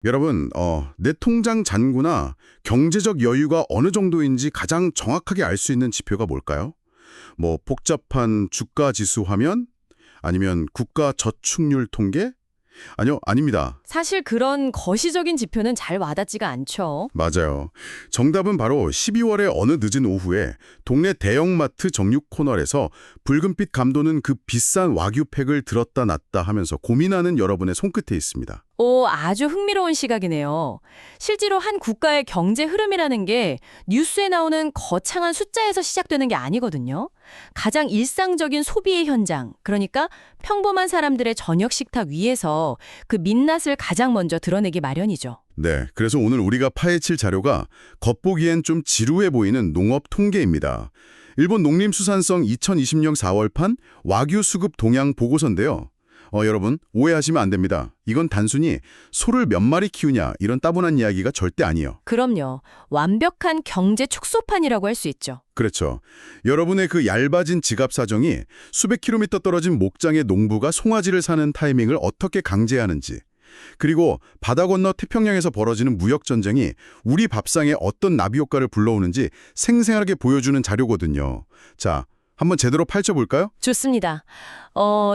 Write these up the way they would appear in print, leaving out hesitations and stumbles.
여러분, 내 통장 잔고나 경제적 여유가 어느 정도인지 가장 정확하게 알 수 있는 지표가 뭘까요? 뭐 복잡한 주가 지수 화면? 아니면 국가 저축률 통계? 아니요, 아닙니다. 사실 그런 거시적인 지표는 잘 와닿지가 않죠. 맞아요. 정답은 바로 12월의 어느 늦은 오후에 동네 대형마트 정육 코너에서 붉은빛 감도는 그 비싼 와규팩을 들었다 놨다 하면서 고민하는 여러분의 손끝에 있습니다. 오, 아주 흥미로운 시각이네요. 실제로 한 국가의 경제 흐름이라는 게 뉴스에 나오는 거창한 숫자에서 시작되는 게 아니거든요. 가장 일상적인 소비의 현장, 그러니까 평범한 사람들의 저녁 식탁 위에서 그 민낯을 가장 먼저 드러내기 마련이죠. 네, 그래서 오늘 우리가 파헤칠 자료가 겉보기엔 좀 지루해 보이는 농업 통계입니다. 일본 농림수산성 2020년 4월판 와규 수급 동향 보고서인데요. 여러분, 오해하시면 안 됩니다. 이건 단순히 소를 몇 마리 키우냐 이런 따분한 이야기가 절대 아니에요. 그럼요. 완벽한 경제 축소판이라고 할 수 있죠. 그렇죠. 여러분의 그 얇아진 지갑 사정이 수백 킬로미터 떨어진 목장의 농부가 송아지를 사는 타이밍을 어떻게 강제하는지, 그리고 바다 건너 태평양에서 벌어지는 무역 전쟁이 우리 밥상에 어떤 나비 효과를 불러오는지 생생하게 보여주는 자료거든요. 자, 한번 제대로 파헤쳐볼까요? 좋습니다.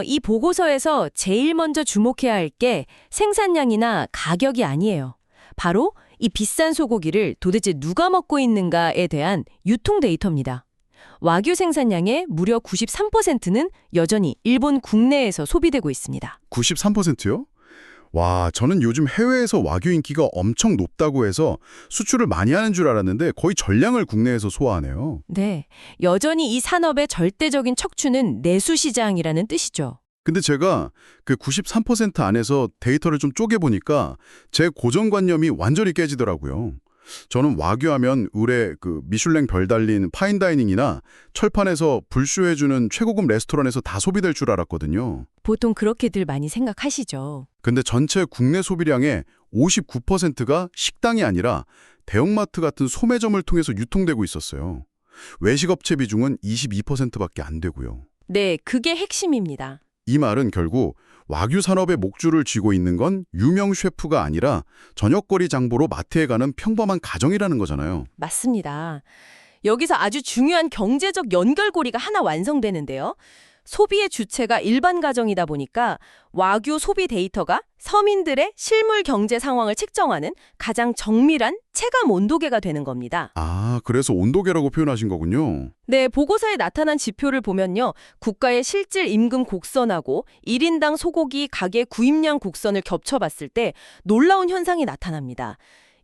이 보고서에서 제일 먼저 주목해야 할 게 생산량이나 가격이 아니에요. 바로 이 비싼 소고기를 도대체 누가 먹고 있는가에 대한 유통 데이터입니다. 와규 생산량의 무려 93%는 여전히 일본 국내에서 소비되고 있습니다. 93%요? 와, 저는 요즘 해외에서 와규 인기가 엄청 높다고 해서 수출을 많이 하는 줄 알았는데 거의 전량을 국내에서 소화하네요. 네, 여전히 이 산업의 절대적인 척추는 내수 시장이라는 뜻이죠. 근데 제가 그 93% 안에서 데이터를 좀 쪼개보니까 제 고정관념이 완전히 깨지더라고요. 저는 와규하면 의뢰 그 미슐랭 별 달린 파인다이닝이나 철판에서 불쇼해주는 최고급 레스토랑에서 다 소비될 줄 알았거든요. 보통 그렇게들 많이 생각하시죠. 근데 전체 국내 소비량의 59%가 식당이 아니라 대형마트 같은 소매점을 통해서 유통되고 있었어요. 외식업체 비중은 22%밖에 안 되고요. 네, 그게 핵심입니다. 이 말은 결국 와규 산업의 목줄을 쥐고 있는 건 유명 셰프가 아니라 저녁거리 장보러 마트에 가는 평범한 가정이라는 거잖아요. 맞습니다. 여기서 아주 중요한 경제적 연결고리가 하나 완성되는데요. 소비의 주체가 일반 가정이다 보니까 와규 소비 데이터가 서민들의 실물 경제 상황을 측정하는 가장 정밀한 체감 온도계가 되는 겁니다. 아, 그래서 온도계라고 표현하신 거군요. 네, 보고서에 나타난 지표를 보면요. 국가의 실질 임금 곡선하고 1인당 소고기 가계 구입량 곡선을 겹쳐봤을 때 놀라운 현상이 나타납니다.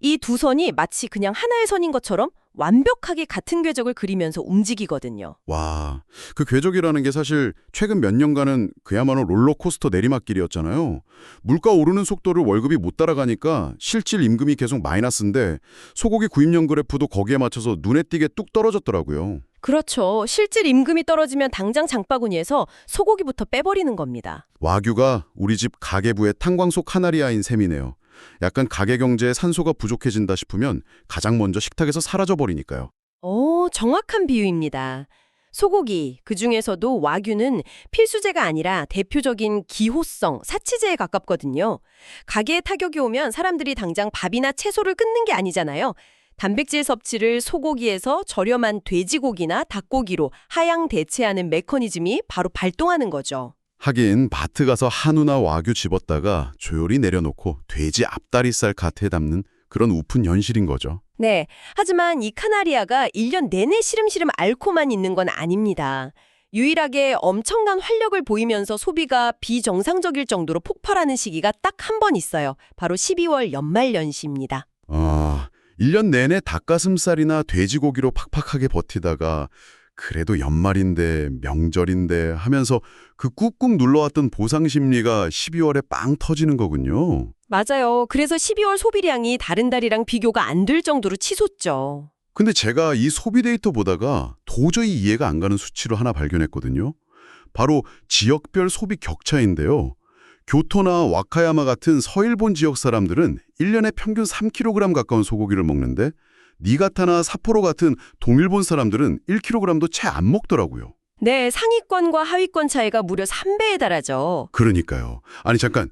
이 두 선이 마치 그냥 하나의 선인 것처럼 완벽하게 같은 궤적을 그리면서 움직이거든요. 와, 그 궤적이라는 게 사실 최근 몇 년간은 그야말로 롤러코스터 내리막길이었잖아요. 물가 오르는 속도를 월급이 못 따라가니까 실질 임금이 계속 마이너스인데 소고기 구입량 그래프도 거기에 맞춰서 눈에 띄게 뚝 떨어졌더라고요. 그렇죠. 실질 임금이 떨어지면 당장 장바구니에서 소고기부터 빼버리는 겁니다. 와규가 우리 집 가계부의 탄광 속 카나리아인 셈이네요. 약간 가계 경제에 산소가 부족해진다 싶으면 가장 먼저 식탁에서 사라져버리니까요. 오, 정확한 비유입니다. 소고기, 그중에서도 와규는 필수제가 아니라 대표적인 기호성, 사치제에 가깝거든요. 가게에 타격이 오면 사람들이 당장 밥이나 채소를 끊는 게 아니잖아요. 단백질 섭취를 소고기에서 저렴한 돼지고기나 닭고기로 하향 대체하는 메커니즘이 바로 발동하는 거죠. 하긴 마트 가서 한우나 와규 집었다가 조용히 내려놓고 돼지 앞다리살 갓에 담는 그런 우픈 현실인 거죠. 네, 하지만 이 카나리아가 1년 내내 시름시름 앓고만 있는 건 아닙니다. 유일하게 엄청난 활력을 보이면서 소비가 비정상적일 정도로 폭발하는 시기가 딱 한 번 있어요. 바로 12월 연말연시입니다. 1년 내내 닭가슴살이나 돼지고기로 팍팍하게 버티다가 그래도 연말인데 명절인데 하면서 그 꾹꾹 눌러왔던 보상 심리가 12월에 빵 터지는 거군요. 맞아요. 그래서 12월 소비량이 다른 달이랑 비교가 안 될 정도로 치솟죠. 근데 제가 이 소비 데이터 보다가 도저히 이해가 안 가는 수치를 하나 발견했거든요. 바로 지역별 소비 격차인데요. 교토나 와카야마 같은 서일본 지역 사람들은 1년에 평균 3kg 가까운 소고기를 먹는데 니가타나 삿포로 같은 동일본 사람들은 1kg도 채 안 먹더라고요. 네, 상위권과 하위권 차이가 무려 3배에 달하죠. 그러니까요. 아니 잠깐,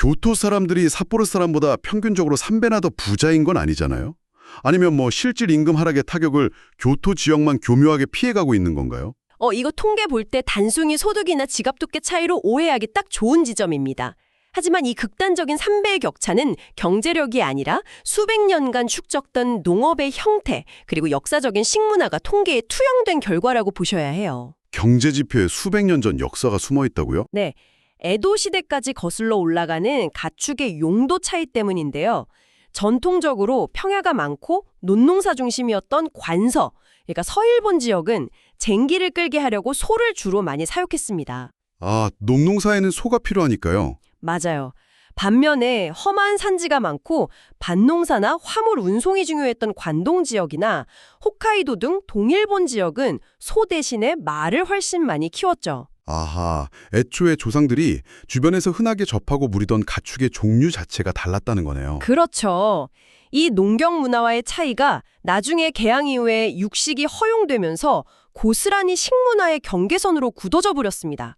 교토 사람들이 삿포로 사람보다 평균적으로 3배나 더 부자인 건 아니잖아요? 아니면 뭐 실질 임금 하락의 타격을 교토 지역만 교묘하게 피해가고 있는 건가요? 이거 통계 볼 때 단순히 소득이나 지갑 두께 차이로 오해하기 딱 좋은 지점입니다. 하지만 이 극단적인 3배의 격차는 경제력이 아니라 수백 년간 축적된 농업의 형태, 그리고 역사적인 식문화가 통계에 투영된 결과라고 보셔야 해요. 경제 지표에 수백 년 전 역사가 숨어 있다고요? 네, 에도 시대까지 거슬러 올라가는 가축의 용도 차이 때문인데요. 전통적으로 평야가 많고 논농사 중심이었던 관서, 그러니까 서일본 지역은 쟁기를 끌게 하려고 소를 주로 많이 사육했습니다. 아, 농농사에는 소가 필요하니까요. 맞아요. 반면에 험한 산지가 많고 밭농사나 화물 운송이 중요했던 관동 지역이나 홋카이도 등 동일본 지역은 소 대신에 말을 훨씬 많이 키웠죠. 아하, 애초에 조상들이 주변에서 흔하게 접하고 무리던 가축의 종류 자체가 달랐다는 거네요. 그렇죠. 이 농경 문화와의 차이가 나중에 개항 이후에 육식이 허용되면서 고스란히 식문화의 경계선으로 굳어져 버렸습니다.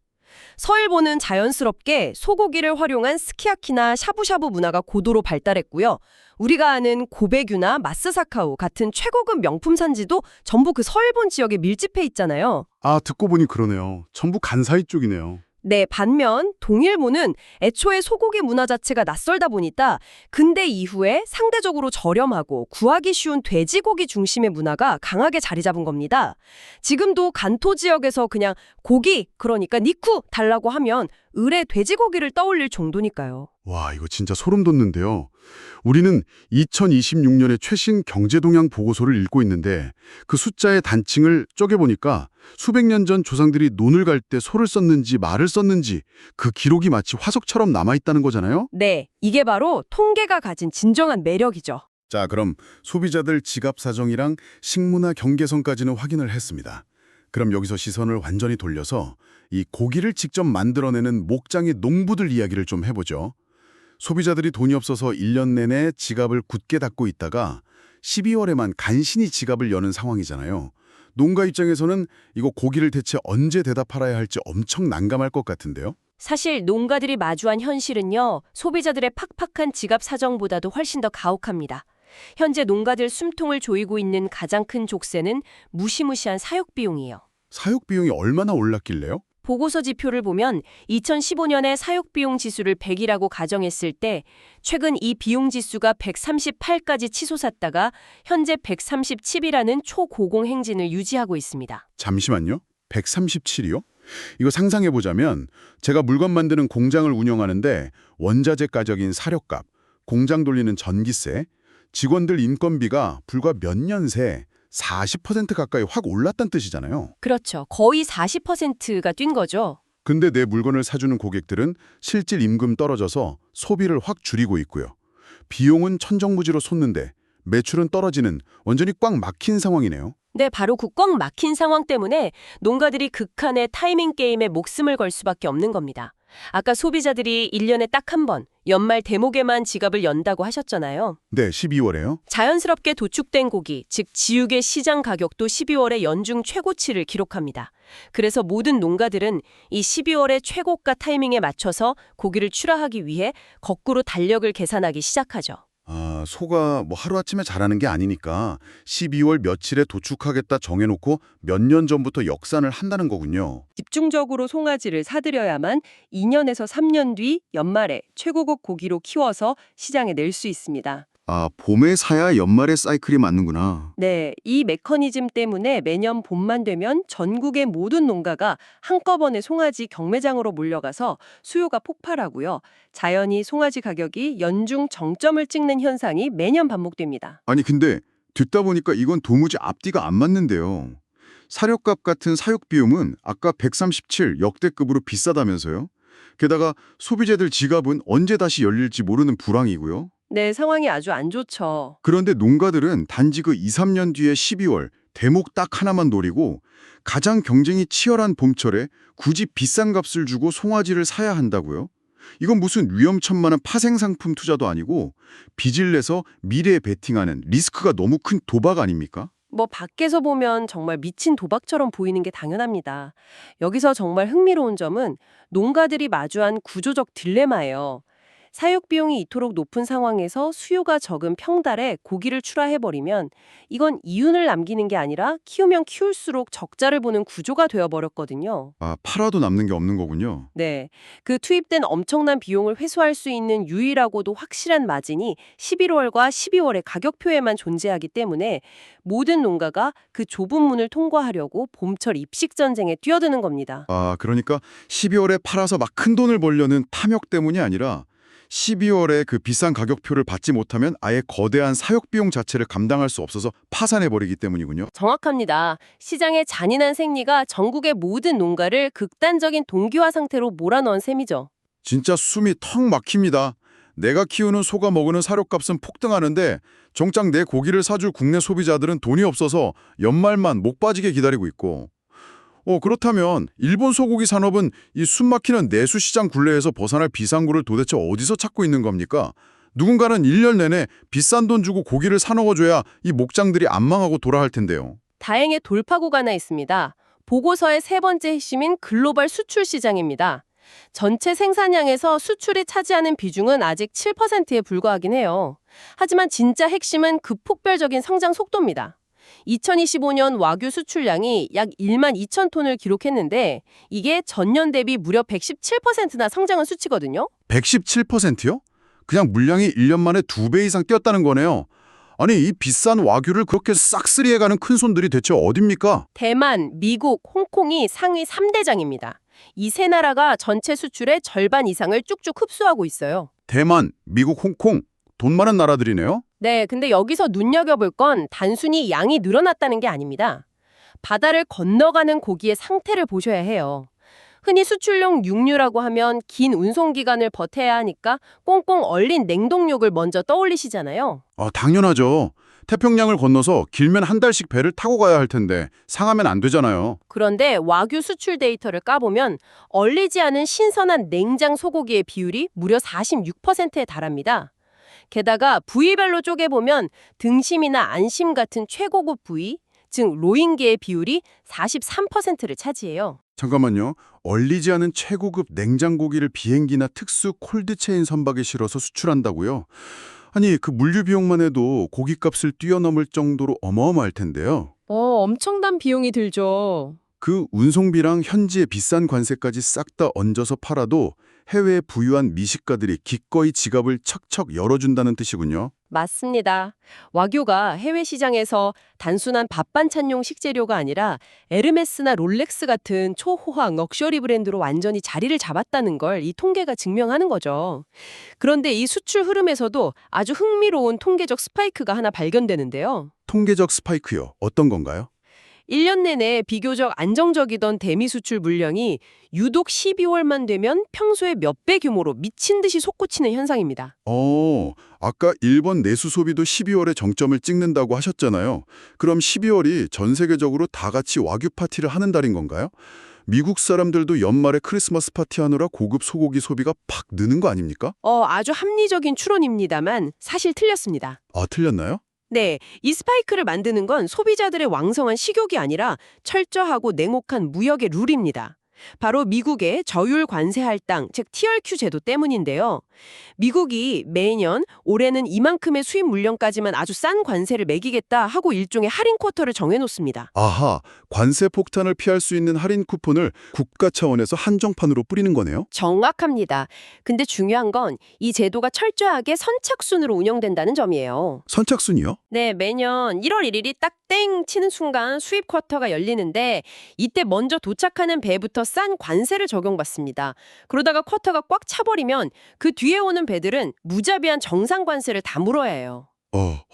서일본은 자연스럽게 소고기를 활용한 스키야키나 샤브샤브 문화가 고도로 발달했고요. 우리가 아는 고베규나 마스사카우 같은 최고급 명품 산지도 전부 그 서일본 지역에 밀집해 있잖아요. 아, 듣고 보니 그러네요. 전부 간사이 쪽이네요. 네, 반면 동일본은 애초에 소고기 문화 자체가 낯설다 보니까 근대 이후에 상대적으로 저렴하고 구하기 쉬운 돼지고기 중심의 문화가 강하게 자리 잡은 겁니다. 지금도 간토 지역에서 그냥 고기, 그러니까 니쿠 달라고 하면 을의 돼지고기를 떠올릴 정도니까요. 와, 이거 진짜 소름 돋는데요. 우리는 2026년의 최신 경제동향 보고서를 읽고 있는데 그 숫자의 단층을 쪼개보니까 수백 년 전 조상들이 논을 갈 때 소를 썼는지 말을 썼는지 그 기록이 마치 화석처럼 남아있다는 거잖아요? 네, 이게 바로 통계가 가진 진정한 매력이죠. 자, 그럼 소비자들 지갑 사정이랑 식문화 경계선까지는 확인을 했습니다. 그럼 여기서 시선을 완전히 돌려서 이 고기를 직접 만들어내는 목장의 농부들 이야기를 좀 해보죠. 소비자들이 돈이 없어서 1년 내내 지갑을 굳게 닫고 있다가 12월에만 간신히 지갑을 여는 상황이잖아요. 농가 입장에서는 이거 고기를 대체 언제 대다 팔아야 할지 엄청 난감할 것 같은데요. 사실 농가들이 마주한 현실은요, 소비자들의 팍팍한 지갑 사정보다도 훨씬 더 가혹합니다. 현재 농가들 숨통을 조이고 있는 가장 큰 족쇄는 무시무시한 사육 비용이에요. 사육 비용이 얼마나 올랐길래요? 보고서 지표를 보면 2015년에 사육 비용 지수를 100이라고 가정했을 때 최근 이 비용 지수가 138까지 치솟았다가 현재 137이라는 초고공 행진을 유지하고 있습니다. 잠시만요. 137이요? 이거 상상해보자면 제가 물건 만드는 공장을 운영하는데 원자재 가격인 사료값, 공장 돌리는 전기세, 직원들 인건비가 불과 몇 년 새 40% 가까이 확 올랐다는 뜻이잖아요. 그렇죠. 거의 40%가 뛴 거죠. 근데 내 물건을 사주는 고객들은 실질 임금 떨어져서 소비를 확 줄이고 있고요. 비용은 천정부지로 솟는데 매출은 떨어지는 완전히 꽉 막힌 상황이네요. 네, 바로 그 꽉 막힌 상황 때문에 농가들이 극한의 타이밍 게임에 목숨을 걸 수밖에 없는 겁니다. 아까 소비자들이 1년에 딱 한 번, 연말 대목에만 지갑을 연다고 하셨잖아요. 네, 12월에요. 자연스럽게 도축된 고기, 즉 지육의 시장 가격도 12월에 연중 최고치를 기록합니다. 그래서 모든 농가들은 이 12월의 최고가 타이밍에 맞춰서 고기를 출하하기 위해 거꾸로 달력을 계산하기 시작하죠. 아, 소가 뭐 하루아침에 자라는 게 아니니까 12월 며칠에 도축하겠다 정해놓고 몇 년 전부터 역산을 한다는 거군요. 집중적으로 송아지를 사들여야만 2년에서 3년 뒤 연말에 최고급 고기로 키워서 시장에 낼 수 있습니다. 아, 봄에 사야 연말에 사이클이 맞는구나. 네, 이 메커니즘 때문에 매년 봄만 되면 전국의 모든 농가가 한꺼번에 송아지 경매장으로 몰려가서 수요가 폭발하고요. 자연히 송아지 가격이 연중 정점을 찍는 현상이 매년 반복됩니다. 아니 근데 듣다 보니까 이건 도무지 앞뒤가 안 맞는데요. 사료값 같은 사육 비용은 아까 137 역대급으로 비싸다면서요? 게다가 소비자들 지갑은 언제 다시 열릴지 모르는 불황이고요. 네, 상황이 아주 안 좋죠. 그런데 농가들은 단지 그 2, 3년 뒤에 12월 대목 딱 하나만 노리고 가장 경쟁이 치열한 봄철에 굳이 비싼 값을 주고 송아지를 사야 한다고요? 이건 무슨 위험천만한 파생상품 투자도 아니고 빚을 내서 미래에 베팅하는 리스크가 너무 큰 도박 아닙니까? 뭐 밖에서 보면 정말 미친 도박처럼 보이는 게 당연합니다. 여기서 정말 흥미로운 점은 농가들이 마주한 구조적 딜레마예요. 사육 비용이 이토록 높은 상황에서 수요가 적은 평달에 고기를 출하해버리면 이건 이윤을 남기는 게 아니라 키우면 키울수록 적자를 보는 구조가 되어버렸거든요. 아, 팔아도 남는 게 없는 거군요. 네, 그 투입된 엄청난 비용을 회수할 수 있는 유일하고도 확실한 마진이 11월과 12월의 가격표에만 존재하기 때문에 모든 농가가 그 좁은 문을 통과하려고 봄철 입식 전쟁에 뛰어드는 겁니다. 아, 그러니까 12월에 팔아서 막 큰 돈을 벌려는 탐욕 때문이 아니라 12월에 그 비싼 가격표를 받지 못하면 아예 거대한 사육 비용 자체를 감당할 수 없어서 파산해버리기 때문이군요. 정확합니다. 시장의 잔인한 생리가 전국의 모든 농가를 극단적인 동기화 상태로 몰아넣은 셈이죠. 진짜 숨이 턱 막힙니다. 내가 키우는 소가 먹는 사료값은 폭등하는데 정작 내 고기를 사줄 국내 소비자들은 돈이 없어서 연말만 목 빠지게 기다리고 있고. 그렇다면 일본 소고기 산업은 이 숨막히는 내수 시장 굴레에서 벗어날 비상구를 도대체 어디서 찾고 있는 겁니까? 누군가는 1년 내내 비싼 돈 주고 고기를 사 먹어줘야 이 목장들이 안 망하고 돌아할 텐데요. 다행의 돌파구가 하나 있습니다. 보고서의 세 번째 핵심인 글로벌 수출 시장입니다. 전체 생산량에서 수출이 차지하는 비중은 아직 7%에 불과하긴 해요. 하지만 진짜 핵심은 그 폭발적인 성장 속도입니다. 2025년 와규 수출량이 약 1만 2천 톤을 기록했는데 이게 전년 대비 무려 117%나 성장한 수치거든요. 117%요? 그냥 물량이 1년 만에 2배 이상 뛰었다는 거네요. 아니, 이 비싼 와규를 그렇게 싹쓸이해가는 큰손들이 대체 어딥니까? 대만, 미국, 홍콩이 상위 3대장입니다. 이 세 나라가 전체 수출의 절반 이상을 쭉쭉 흡수하고 있어요. 대만, 미국, 홍콩, 돈 많은 나라들이네요. 네, 근데 여기서 눈여겨볼 건 단순히 양이 늘어났다는 게 아닙니다. 바다를 건너가는 고기의 상태를 보셔야 해요. 흔히 수출용 육류라고 하면 긴 운송기간을 버텨야 하니까 꽁꽁 얼린 냉동육을 먼저 떠올리시잖아요. 당연하죠. 태평양을 건너서 길면 한 달씩 배를 타고 가야 할 텐데 상하면 안 되잖아요. 그런데 와규 수출 데이터를 까보면 얼리지 않은 신선한 냉장 소고기의 비율이 무려 46%에 달합니다. 게다가 부위별로 쪼개보면 등심이나 안심 같은 최고급 부위, 즉 로잉계의 비율이 43%를 차지해요. 잠깐만요. 얼리지 않은 최고급 냉장고기를 비행기나 특수 콜드체인 선박에 실어서 수출한다고요? 아니, 그 물류 비용만 해도 고기값을 뛰어넘을 정도로 어마어마할 텐데요. 엄청난 비용이 들죠. 그 운송비랑 현지의 비싼 관세까지 싹 다 얹어서 팔아도 해외에 부유한 미식가들이 기꺼이 지갑을 척척 열어준다는 뜻이군요. 맞습니다. 와규가 해외 시장에서 단순한 밥반찬용 식재료가 아니라 에르메스나 롤렉스 같은 초호화 럭셔리 브랜드로 완전히 자리를 잡았다는 걸 이 통계가 증명하는 거죠. 그런데 이 수출 흐름에서도 아주 흥미로운 통계적 스파이크가 하나 발견되는데요. 통계적 스파이크요. 어떤 건가요? 1년 내내 비교적 안정적이던 대미 수출 물량이 유독 12월만 되면 평소의 몇 배 규모로 미친 듯이 솟구치는 현상입니다. 아까 일본 내수 소비도 12월에 정점을 찍는다고 하셨잖아요. 그럼 12월이 전 세계적으로 다 같이 와규 파티를 하는 달인 건가요? 미국 사람들도 연말에 크리스마스 파티하느라 고급 소고기 소비가 팍 느는 거 아닙니까? 아주 합리적인 추론입니다만 사실 틀렸습니다. 틀렸나요? 네, 이 스파이크를 만드는 건 소비자들의 왕성한 식욕이 아니라 철저하고 냉혹한 무역의 룰입니다. 바로 미국의 저율 관세 할당, 즉 TRQ 제도 때문인데요. 미국이 매년 올해는 이만큼의 수입 물량까지만 아주 싼 관세를 매기겠다 하고 일종의 할인 쿼터를 정해놓습니다. 아하, 관세 폭탄을 피할 수 있는 할인 쿠폰을 국가 차원에서 한정판으로 뿌리는 거네요? 정확합니다. 근데 중요한 건 이 제도가 철저하게 선착순으로 운영된다는 점이에요. 선착순이요? 네, 매년 1월 1일이 딱 땡 치는 순간 수입 쿼터가 열리는데 이때 먼저 도착하는 배부터 싼 관세를 적용받습니다. 그러다가 쿼터가 꽉 차버리면 그 뒤에 오는 배들은 무자비한 정상 관세를 다 물어야 해요.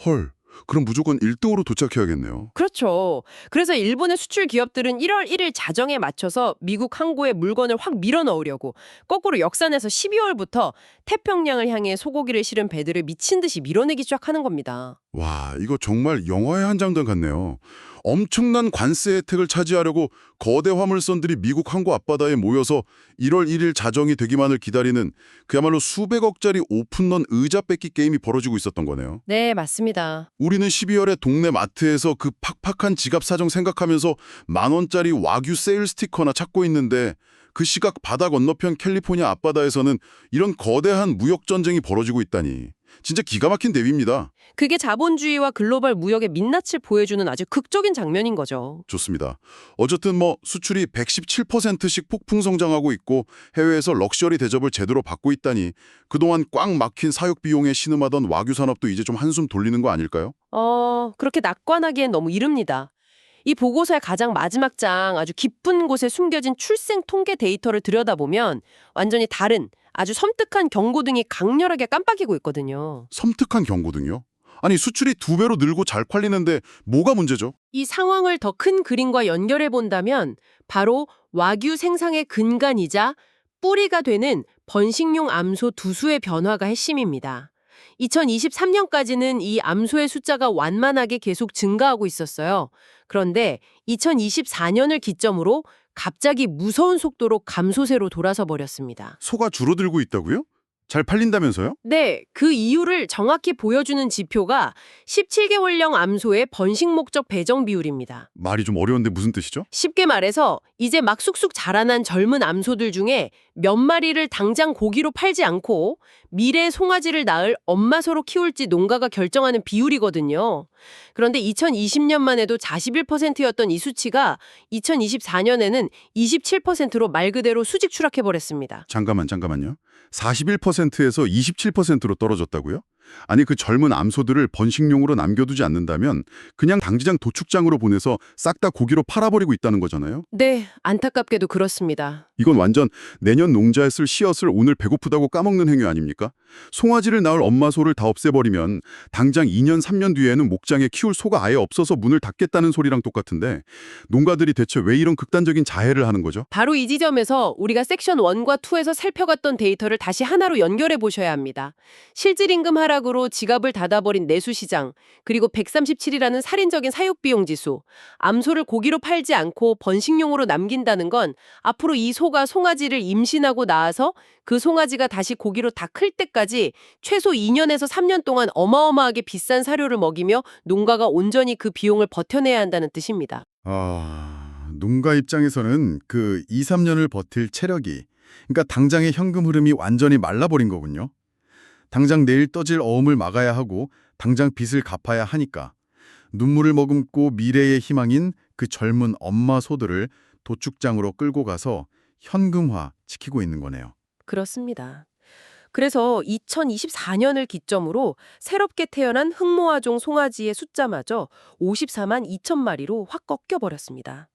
헐. 그럼 무조건 1등으로 도착해야겠네요. 그렇죠. 그래서 일본의 수출 기업들은 1월 1일 자정에 맞춰서 미국 항구에 물건을 확 밀어 넣으려고 거꾸로 역산해서 12월부터 태평양을 향해 소고기를 실은 배들을 미친 듯이 밀어내기 시작하는 겁니다. 와, 이거 정말 영화의 한 장면 같네요. 엄청난 관세 혜택을 차지하려고 거대 화물선들이 미국 항구 앞바다에 모여서 1월 1일 자정이 되기만을 기다리는 그야말로 수백억짜리 오픈런 의자 뺏기 게임이 벌어지고 있었던 거네요. 네, 맞습니다. 우리는 12월에 동네 마트에서 그 팍팍한 지갑 사정 생각하면서 10,000원짜리 와규 세일 스티커나 찾고 있는데 그 시각 바다 건너편 캘리포니아 앞바다에서는 이런 거대한 무역 전쟁이 벌어지고 있다니. 진짜 기가 막힌 대비입니다. 그게 자본주의와 글로벌 무역의 민낯을 보여주는 아주 극적인 장면인 거죠. 좋습니다. 어쨌든 수출이 117%씩 폭풍 성장하고 있고 해외에서 럭셔리 대접을 제대로 받고 있다니 그동안 꽉 막힌 사육 비용에 신음하던 와규 산업도 이제 좀 한숨 돌리는 거 아닐까요? 그렇게 낙관하기엔 너무 이릅니다. 이 보고서의 가장 마지막 장 아주 깊은 곳에 숨겨진 출생 통계 데이터를 들여다보면 완전히 다른 아주 섬뜩한 경고등이 강렬하게 깜빡이고 있거든요. 섬뜩한 경고등이요? 아니 수출이 2배로 늘고 잘 팔리는데 뭐가 문제죠? 이 상황을 더 큰 그림과 연결해 본다면 바로 와규 생산의 근간이자 뿌리가 되는 번식용 암소 두수의 변화가 핵심입니다. 2023년까지는 이 암소의 숫자가 완만하게 계속 증가하고 있었어요. 그런데 2024년을 기점으로 갑자기 무서운 속도로 감소세로 돌아서 버렸습니다. 소가 줄어들고 있다고요? 잘 팔린다면서요? 네, 그 이유를 정확히 보여주는 지표가 17개월령 암소의 번식 목적 배정 비율입니다. 말이 좀 어려운데 무슨 뜻이죠? 쉽게 말해서 이제 막 쑥쑥 자라난 젊은 암소들 중에 몇 마리를 당장 고기로 팔지 않고 미래 송아지를 낳을 엄마소로 키울지 농가가 결정하는 비율이거든요. 그런데 2020년만 해도 41%였던 이 수치가 2024년에는 27%로 말 그대로 수직 추락해버렸습니다. 잠깐만요. 41%에서 27%로 떨어졌다고요? 아니 그 젊은 암소들을 번식용으로 남겨두지 않는다면 그냥 당지장 도축장으로 보내서 싹 다 고기로 팔아버리고 있다는 거잖아요? 네, 안타깝게도 그렇습니다. 이건 완전 내년 농자에 쓸 씨앗을 오늘 배고프다고 까먹는 행위 아닙니까? 송아지를 낳을 엄마 소를 다 없애버리면 당장 2년, 3년 뒤에는 목장에 키울 소가 아예 없어서 문을 닫겠다는 소리랑 똑같은데 농가들이 대체 왜 이런 극단적인 자해를 하는 거죠? 바로 이 지점에서 우리가 섹션 1과 2에서 살펴갔던 데이터를 다시 하나로 연결해 보셔야 합니다. 실질임금 하락으로 지갑을 닫아버린 내수시장, 그리고 137이라는 살인적인 사육비용 지수, 암소를 고기로 팔지 않고 번식용으로 남긴다는 건 앞으로 이 소가 송아지를 임신하고 낳아서 그 송아지가 다시 고기로 다 클 때까지 최소 2년에서 3년 동안 어마어마하게 비싼 사료를 먹이며 농가가 온전히 그 비용을 버텨내야 한다는 뜻입니다. 농가 입장에서는 그 2, 3년을 버틸 체력이, 그러니까 당장의 현금 흐름이 완전히 말라버린 거군요. 당장 내일 떠질 어음을 막아야 하고 당장 빚을 갚아야 하니까 눈물을 머금고 미래의 희망인 그 젊은 엄마 소들을 도축장으로 끌고 가서 현금화 시키고 있는 거네요. 그렇습니다. 그래서 2024년을 기점으로 새롭게 태어난 흑모아종 송아지의 숫자마저 54만 2천 마리로 확 꺾여버렸습니다.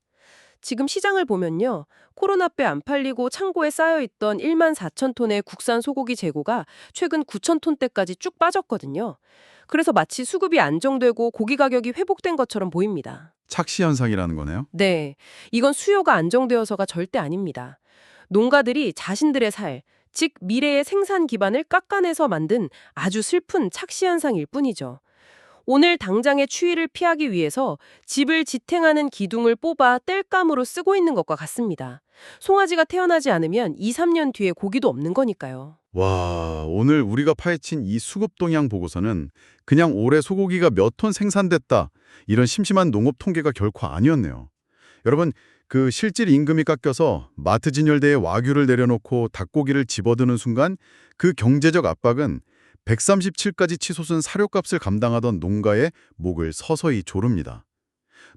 지금 시장을 보면요. 코로나 때 안 팔리고 창고에 쌓여있던 1만 4천 톤의 국산 소고기 재고가 최근 9천 톤대까지 쭉 빠졌거든요. 그래서 마치 수급이 안정되고 고기 가격이 회복된 것처럼 보입니다. 착시 현상이라는 거네요. 네, 이건 수요가 안정되어서가 절대 아닙니다. 농가들이 자신들의 살, 즉 미래의 생산 기반을 깎아내서 만든 아주 슬픈 착시 현상일 뿐이죠. 오늘 당장의 추위를 피하기 위해서 집을 지탱하는 기둥을 뽑아 땔감으로 쓰고 있는 것과 같습니다. 송아지가 태어나지 않으면 2, 3년 뒤에 고기도 없는 거니까요. 와, 오늘 우리가 파헤친 이 수급 동향 보고서는 그냥 올해 소고기가 몇 톤 생산됐다, 이런 심심한 농업 통계가 결코 아니었네요. 여러분, 그 실질 임금이 깎여서 마트 진열대에 와규를 내려놓고 닭고기를 집어드는 순간 그 경제적 압박은 137까지 치솟은 사료값을 감당하던 농가의 목을 서서히 조릅니다.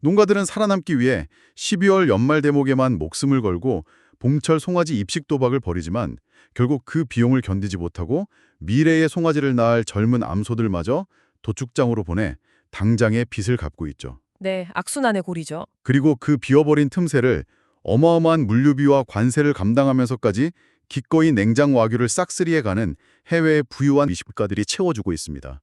농가들은 살아남기 위해 12월 연말 대목에만 목숨을 걸고 봄철 송아지 입식 도박을 벌이지만 결국 그 비용을 견디지 못하고 미래의 송아지를 낳을 젊은 암소들마저 도축장으로 보내 당장의 빚을 갚고 있죠. 네, 악순환의 고리죠. 그리고 그 비어버린 틈새를 어마어마한 물류비와 관세를 감당하면서까지 기꺼이 냉장 와규를 싹쓸이해 가는 해외의 부유한 미식가들이 채워주고 있습니다.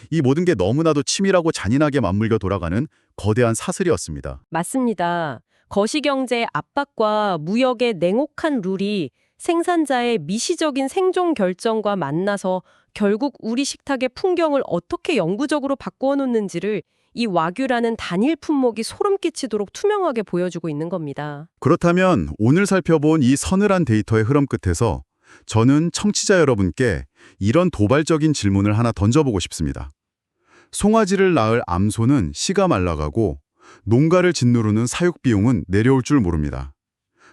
이 모든 게 너무나도 치밀하고 잔인하게 맞물려 돌아가는 거대한 사슬이었습니다. 맞습니다. 거시경제의 압박과 무역의 냉혹한 룰이 생산자의 미시적인 생존 결정과 만나서 결국 우리 식탁의 풍경을 어떻게 영구적으로 바꾸어 놓는지를 이 와규라는 단일 품목이 소름 끼치도록 투명하게 보여주고 있는 겁니다. 그렇다면 오늘 살펴본 이 서늘한 데이터의 흐름 끝에서 저는 청취자 여러분께 이런 도발적인 질문을 하나 던져보고 싶습니다. 송아지를 낳을 암소는 씨가 말라가고 농가를 짓누르는 사육 비용은 내려올 줄 모릅니다.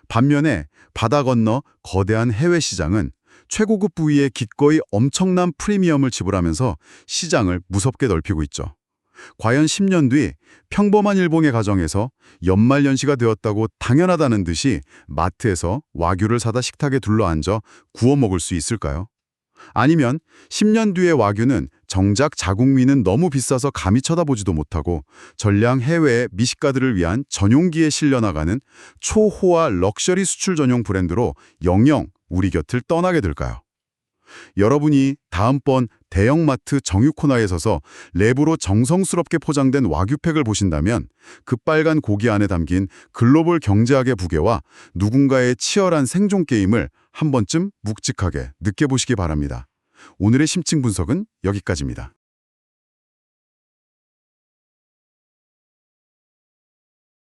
반면에 바다 건너 거대한 해외 시장은 최고급 부위에 기꺼이 엄청난 프리미엄을 지불하면서 시장을 무섭게 넓히고 있죠. 과연 10년 뒤 평범한 일본의 가정에서 연말연시가 되었다고 당연하다는 듯이 마트에서 와규를 사다 식탁에 둘러앉아 구워 먹을 수 있을까요? 아니면 10년 뒤의 와규는 정작 자국민은 너무 비싸서 감히 쳐다보지도 못하고 전량 해외의 미식가들을 위한 전용기에 실려나가는 초호화 럭셔리 수출 전용 브랜드로 영영 우리 곁을 떠나게 될까요? 여러분이 다음번 대형마트 정육 코너에 서서 랩으로 정성스럽게 포장된 와규팩을 보신다면 그 빨간 고기 안에 담긴 글로벌 경제학의 부계와 누군가의 치열한 생존 게임을 한 번쯤 묵직하게 느껴보시기 바랍니다. 오늘의 심층 분석은 여기까지입니다.